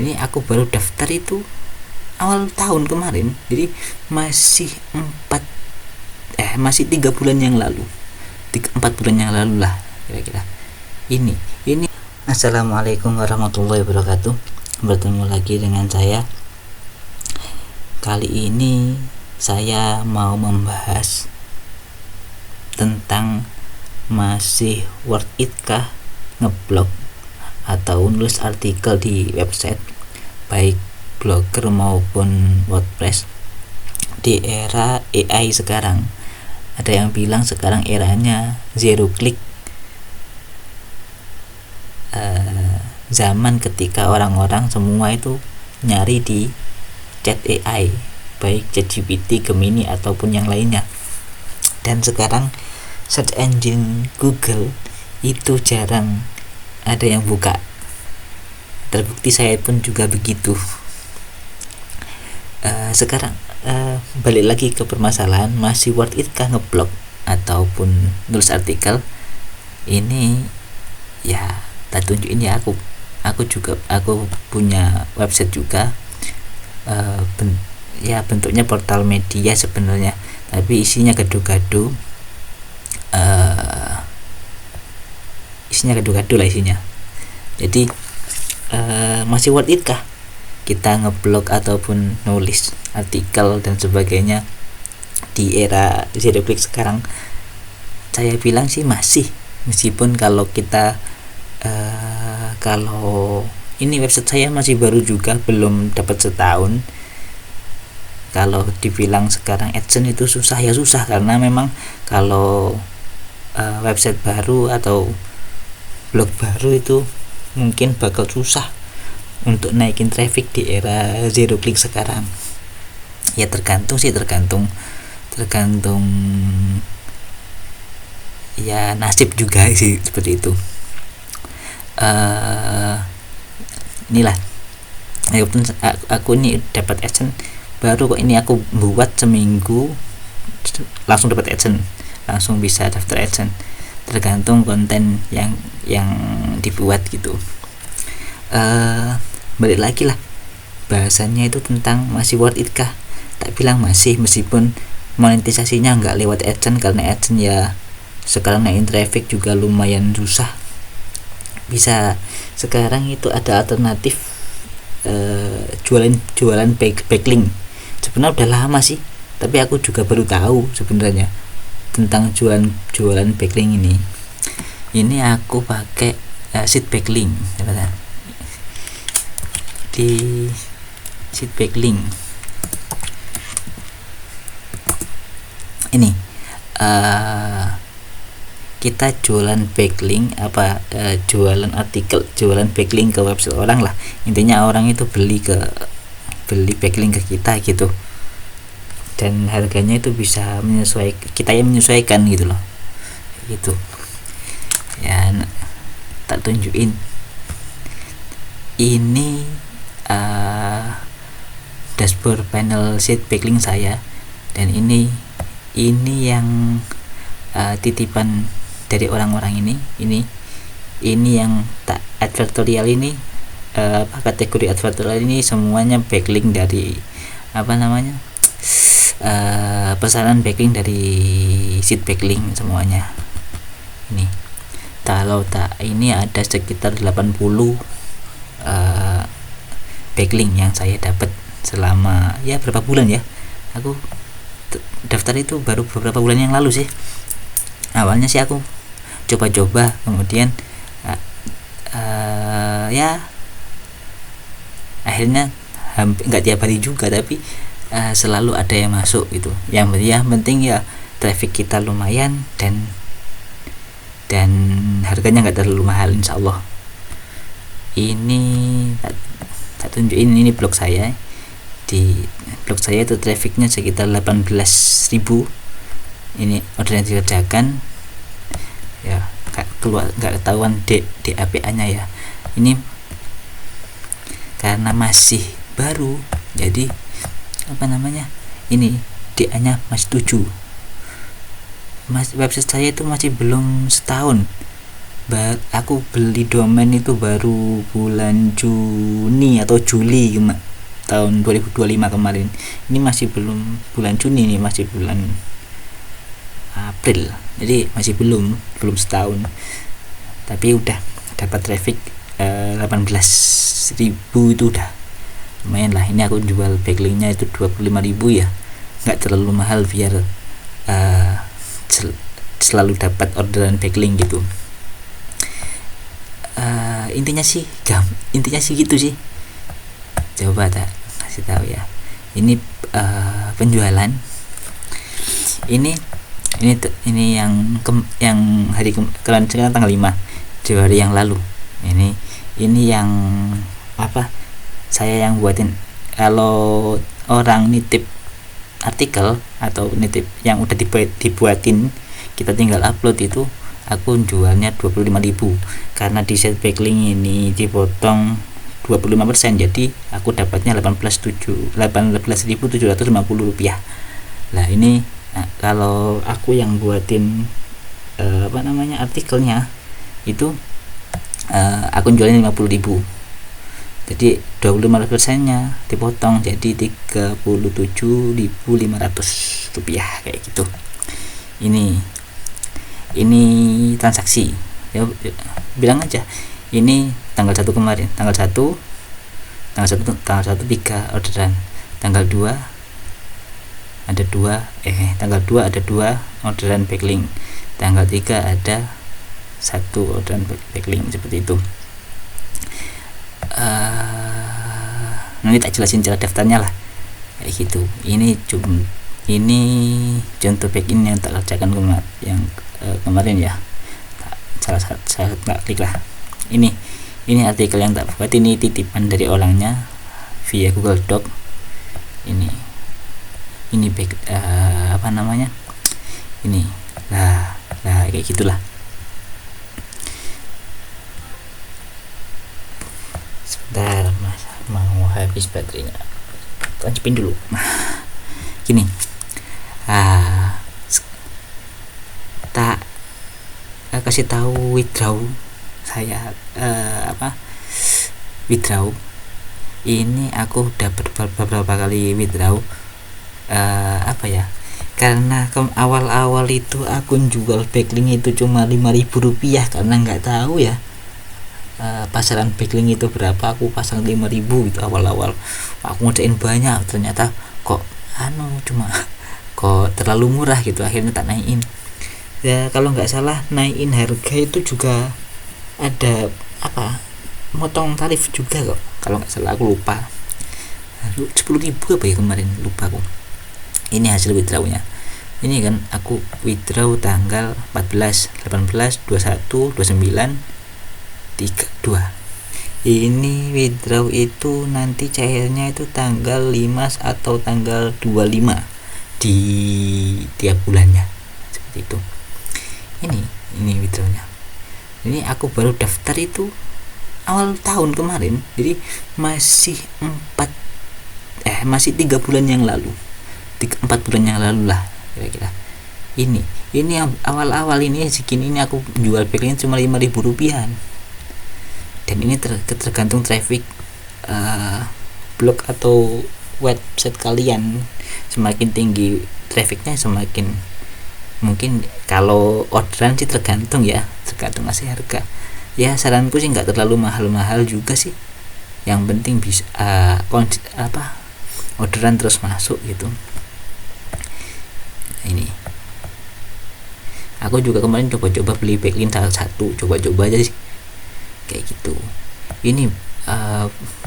Ini aku baru daftar itu awal tahun kemarin, jadi masih 3 bulan yang lalu, 4 bulan yang lalu lah kira-kira. Ini Assalamualaikum warahmatullahi wabarakatuh. Bertemu lagi dengan saya. Kali ini saya mau membahas tentang masih worth it kah ngeblog atau nulis artikel di website baik blogger maupun WordPress di era AI sekarang. Ada yang bilang sekarang eranya zero click, zaman ketika orang-orang semua itu nyari di chat AI, baik ChatGPT, Gemini ataupun yang lainnya. Dan sekarang search engine Google itu jarang ada yang buka. Terbukti saya pun juga begitu. Sekarang balik lagi ke permasalahan, masih worth it kah ngeblog ataupun nulis artikel. Ini ya tak tunjukin ya, aku punya website juga, bentuknya portal media sebenarnya, tapi isinya gaduh-gaduh lah isinya. Jadi masih worth it kah kita ngeblog ataupun nulis artikel dan sebagainya di era zero click sekarang? Saya bilang sih masih, meskipun kalau kita kalau ini website saya masih baru juga, belum dapat setahun. Kalau dibilang sekarang AdSense itu susah ya susah, karena memang kalau website baru atau blog baru itu mungkin bakal susah untuk naikin traffic di era zero click sekarang. Ya tergantung ya nasib juga sih, seperti itu. Inilah aku ini dapat AdSense baru kok, ini aku buat seminggu langsung dapat AdSense, langsung bisa daftar AdSense, tergantung konten yang dibuat gitu. Balik lagi lah, bahasannya itu tentang masih worth it kah. Tak bilang masih, meskipun monetisasinya nggak lewat AdSense, karena AdSense ya sekarang naikin traffic juga lumayan susah. Bisa sekarang itu ada alternatif jualan backlink. Sebenarnya udah lama sih, tapi aku juga baru tahu sebenarnya tentang jualan backlink ini. Ini aku pakai seed backlink. Di seed backlink ini kita jualan backlink jualan artikel, jualan backlink ke website orang lah. Intinya orang itu beli backlink ke kita gitu, dan harganya itu bisa kita yang menyesuaikan gitu loh, gitu ya. Tak tunjukin ini dashboard panel seed backlink saya, dan ini yang titipan dari orang-orang ini yang tak advertorial ini, kategori advertorial ini semuanya backlink dari pesanan backlink dari seed backlink semuanya. Ini ini ada sekitar 80 backlink yang saya dapat selama berapa bulan ya. Aku daftar itu baru beberapa bulan yang lalu sih. Awalnya sih aku coba-coba, kemudian akhirnya hampir nggak tiap hari juga, tapi selalu ada yang masuk gitu. Yang penting ya traffic kita lumayan dan harganya nggak terlalu mahal, insyaallah. Ini tak tunjukin, ini blog saya. Di blog saya itu trafficnya sekitar 18.000. Ini order yang dikerjakan ya, nggak ketahuan DAPA nya ya. Ini karena masih baru, jadi ini DA nya masih 7. Website saya itu masih belum setahun, aku beli domain itu baru bulan Juni atau Juli tahun 2025 kemarin. Ini masih belum bulan Juni nih, masih bulan April, jadi masih belum setahun, tapi udah dapat traffic 18.000 itu udah lumayan lah. Ini aku jual backlinknya itu 25.000 ya, nggak terlalu mahal biar selalu dapat orderan backlink gitu. Intinya sih gitu sih. Coba tak kasih tahu ya. Ini penjualan. Ini yang hari kemarin tanggal 5 2 hari yang lalu. Ini yang apa? Saya yang buatin. Kalau orang nitip artikel atau nitip yang udah dibuatin, kita tinggal upload, itu aku jualnya 25.000 karena di set backlink ini dipotong 25%, jadi aku dapatnya 18.750 rupiah. Nah ini kalau aku yang buatin artikelnya itu aku jualnya 50.000, jadi 25% nya dipotong jadi 37.500 rupiah kayak gitu. Ini transaksi ya, bilang aja ini tanggal 1 kemarin, tanggal 1 3 orderan, tanggal 2 ada 2 orderan backlink, tanggal 3 ada 1 orderan backlink, seperti itu. Nanti tak jelasin cara daftarnya lah kayak gitu. Ini contoh backlink yang tak kerjakan kemarin ya, saya nggak klik lah. Ini artikel yang tak buat, ini titipan dari orangnya via Google Doc. Ini back ini lah kayak gitulah. Sebentar mas, mau habis baterainya, tancapin dulu. Gini, tak kasih tahu withdraw saya withdraw. Ini aku dapat beberapa kali withdraw. Karena awal-awal itu akun jual backlink itu cuma 5.000 rupiah, karena nggak tahu ya pasaran backlink itu berapa. Aku pasang 5.000 itu awal-awal, aku ngerjain banyak, ternyata kok terlalu murah gitu, akhirnya tak naikin ya. Kalau nggak salah naikin harga itu juga ada motong tarif juga kok, kalau nggak salah, aku lupa 10.000 apa ya kemarin, lupa aku. Ini hasil withdrawnya. Ini kan aku withdraw tanggal 14, 18, 21, 29, 32. Ini withdraw itu nanti cairnya itu tanggal 5 atau tanggal 25 di tiap bulannya, seperti itu. Ini withdrawnya. Ini aku baru daftar itu awal tahun kemarin, jadi masih 3 bulan yang lalu, 4 bulan yang lalu lah kira-kira. Ini yang awal-awal ini segini, ini aku jual backlink cuma 5.000 rupiah, dan ini tergantung traffic blog atau website kalian. Semakin tinggi trafficnya, semakin mungkin. Kalau orderan sih tergantung ngasih harga ya. Saranku sih nggak terlalu mahal-mahal juga sih, yang penting bisa orderan terus masuk gitu. Ini aku juga kemarin coba-coba beli backlink salah satu, coba-coba aja sih kayak gitu. Ini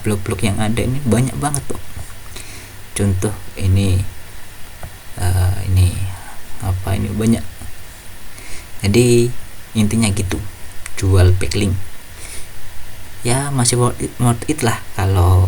blog-blog yang ada ini banyak banget tuh. Contoh ini banyak. Jadi intinya gitu, jual backlink ya masih worth it lah kalau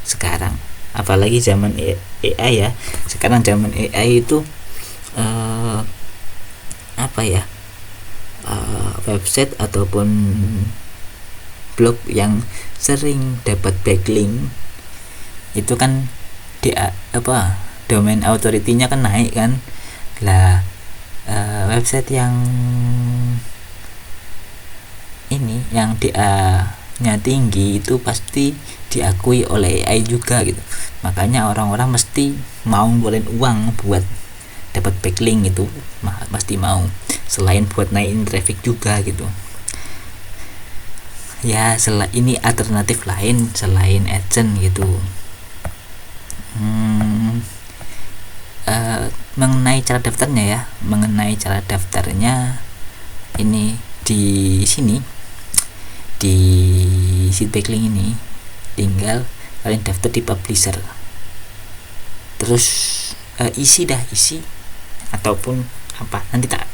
sekarang, apalagi zaman AI ya. Sekarang zaman AI itu website ataupun blog yang sering dapat backlink itu kan domain authority-nya kan naik kan lah. Website yang yang DA-nya tinggi itu pasti diakui oleh AI juga gitu. Makanya orang-orang mesti mau ngeluarin uang buat dapat backlink itu, pasti mau, selain buat naikin traffic juga gitu ya. Ini alternatif lain selain agent gitu. Mengenai cara daftarnya ini di sini di seed backlink ini tinggal kalian daftar di publisher, terus isi ataupun apa, nanti tak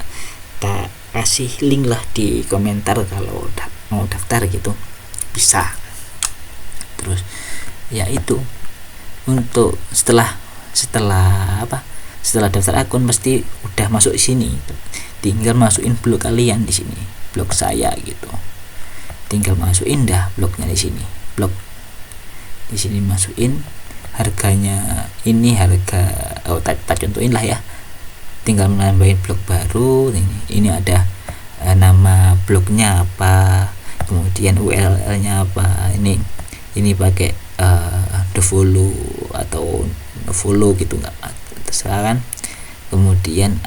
kasih link lah di komentar kalau mau daftar gitu, bisa. Terus ya itu untuk setelah daftar akun pasti udah masuk di sini, tinggal masukin blog kalian di sini, blog saya gitu, tinggal masukin dah blognya di sini, masukin harganya. Ini harga tak contohin lah ya, tinggal menambahin blog baru. Ini ada nama blognya apa, kemudian URL-nya apa, ini pakai the follow atau no follow gitu, nggak terserah kan. Kemudian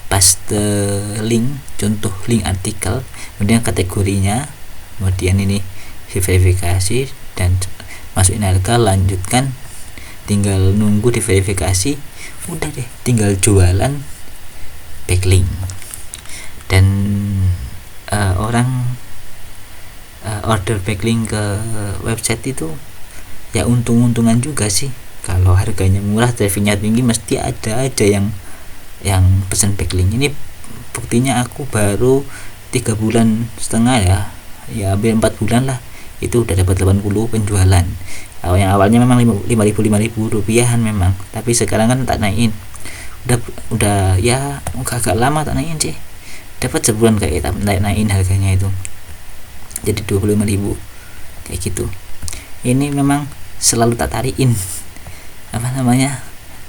paste link, contoh link artikel, kemudian kategorinya, kemudian ini verifikasi dan masukin harga, lanjutkan, tinggal nunggu diverifikasi, udah deh tinggal jualan backlink. Dan orang order backlink ke website itu ya untung-untungan juga sih. Kalau harganya murah, trafficnya tinggi, mesti ada aja yang pesan backlink. Ini buktinya aku baru 3,5 bulan ya hampir 4 bulan lah, itu udah dapat 80 penjualan. Kalau yang awalnya memang 5.000 rupiahan memang, tapi sekarang kan tak naikin, udah ya agak lama tak naikin sih, dapat sebulan kayak naikin harganya itu jadi 25.000 kayak gitu. Ini memang selalu tak tarikin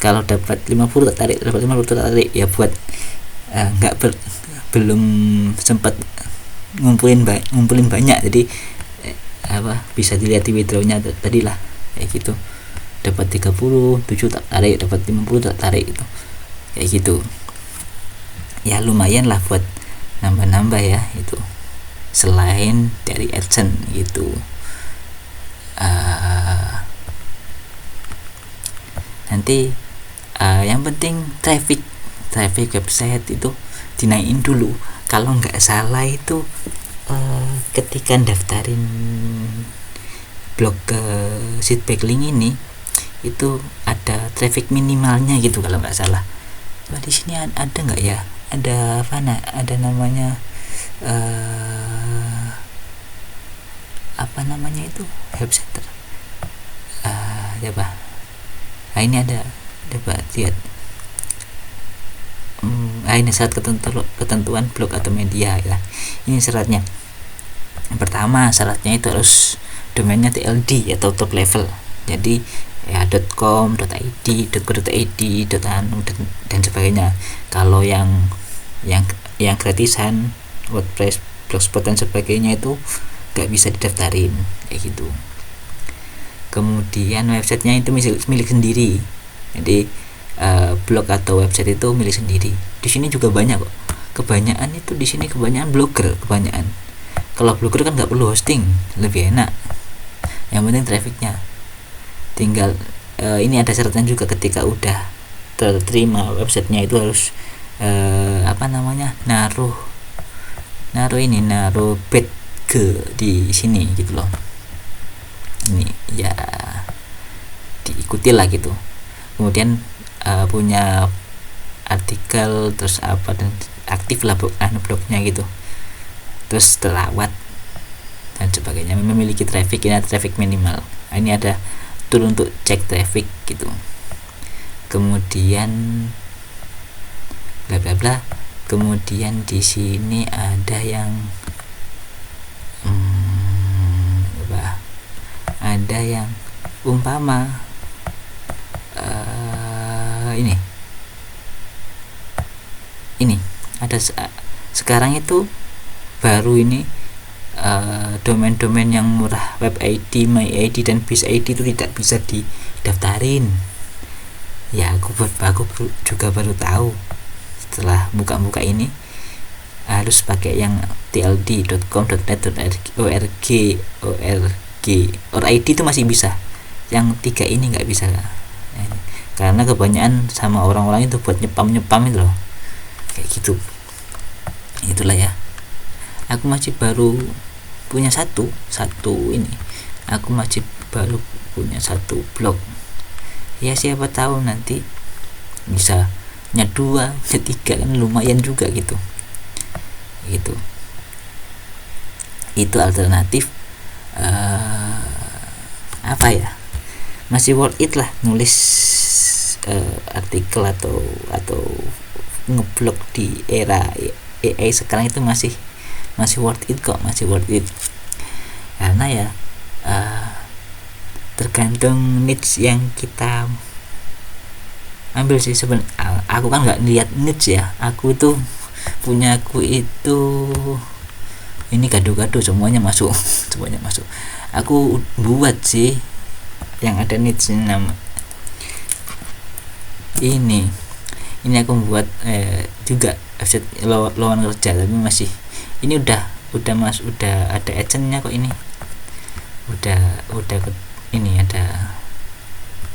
kalau dapat 50 tak tarik ya, buat belum sempat ngumpulin banyak, jadi bisa dilihat di withdrawnya tadi lah kayak gitu, dapat 37 tak tarik, dapat 50 tak tarik gitu, kayak gitu ya. Lumayan lah buat nambah ya itu, selain dari AdSense gitu. Nanti yang penting traffic website itu dinaikin dulu. Kalau nggak salah itu ketika daftarin blog ke seed backlink ini itu ada traffic minimalnya gitu kalau nggak salah. Di sini ada nggak ya, ada ada namanya itu website coba. Ini ada, coba lihat. Ini syarat ketentuan blog atau media ya. Ini syaratnya. Yang pertama, syaratnya itu harus domainnya TLD atau top level. Jadi ya .com, .id, .co.id, dan sebagainya. Kalau yang gratisan, WordPress, Blogspot dan sebagainya itu nggak bisa didaftarin kayak gitu. Kemudian websitenya itu milik sendiri. Jadi blog atau website itu milik sendiri. Di sini juga banyak kok. Kebanyakan itu di sini kebanyakan blogger. Kalau blogger kan nggak perlu hosting, lebih enak. Yang penting trafficnya. Tinggal ini ada syaratnya juga, ketika udah terterima websitenya itu harus naruh bed di sini gitu loh. Ini ya diikuti lah gitu. Kemudian punya artikel, terus dan aktif lah blognya gitu, terus terawat dan sebagainya, memiliki traffic. Ini ada traffic minimal. Ini ada tool untuk cek traffic gitu. Kemudian bla bla bla. Kemudian di sini ada yang umpama ini ada sekarang itu baru ini domain-domain yang murah, web ID, my ID dan bis ID itu tidak bisa didaftarin. Ya aku juga baru tahu setelah buka-buka ini, harus pakai yang tld.com.net.org or ID itu masih bisa, yang 3 ini nggak bisa. Karena kebanyakan sama orang-orang itu buat nyepam itu loh, kayak gitu. Itulah ya, aku masih baru punya satu ini, aku masih baru punya satu blog. Ya siapa tahu nanti bisa punya 2, punya 3, kan lumayan juga gitu. Itu alternatif apa ya, masih worth it lah nulis artikel atau ngeblog di era AI sekarang. Itu masih worth it kok, masih worth it. Karena ya tergantung niche yang kita ambil sih sebenarnya. Aku kan nggak lihat niche ya, aku itu ini gado-gado semuanya masuk. Aku buat sih yang ada niche nama ini aku buat juga website lowongan kerja, tapi masih ini udah ada agentnya kok. Ini udah ini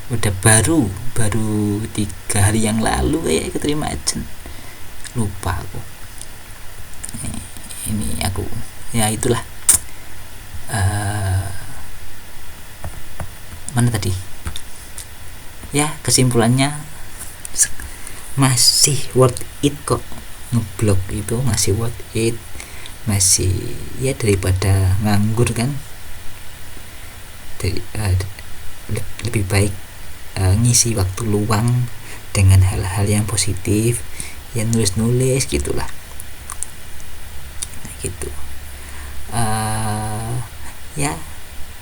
udah baru 3 hari yang lalu kayak keterima agent, lupa aku. Ini aku ya itulah. Mana tadi ya, kesimpulannya masih worth it kok, ngeblog itu masih worth it, masih ya daripada nganggur kan. Lebih baik ngisi waktu luang dengan hal-hal yang positif, ya nulis gitulah, gitu. Ya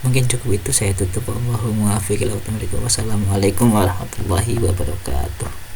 mungkin cukup itu, saya tutup. Wassalamualaikum warahmatullahi wabarakatuh.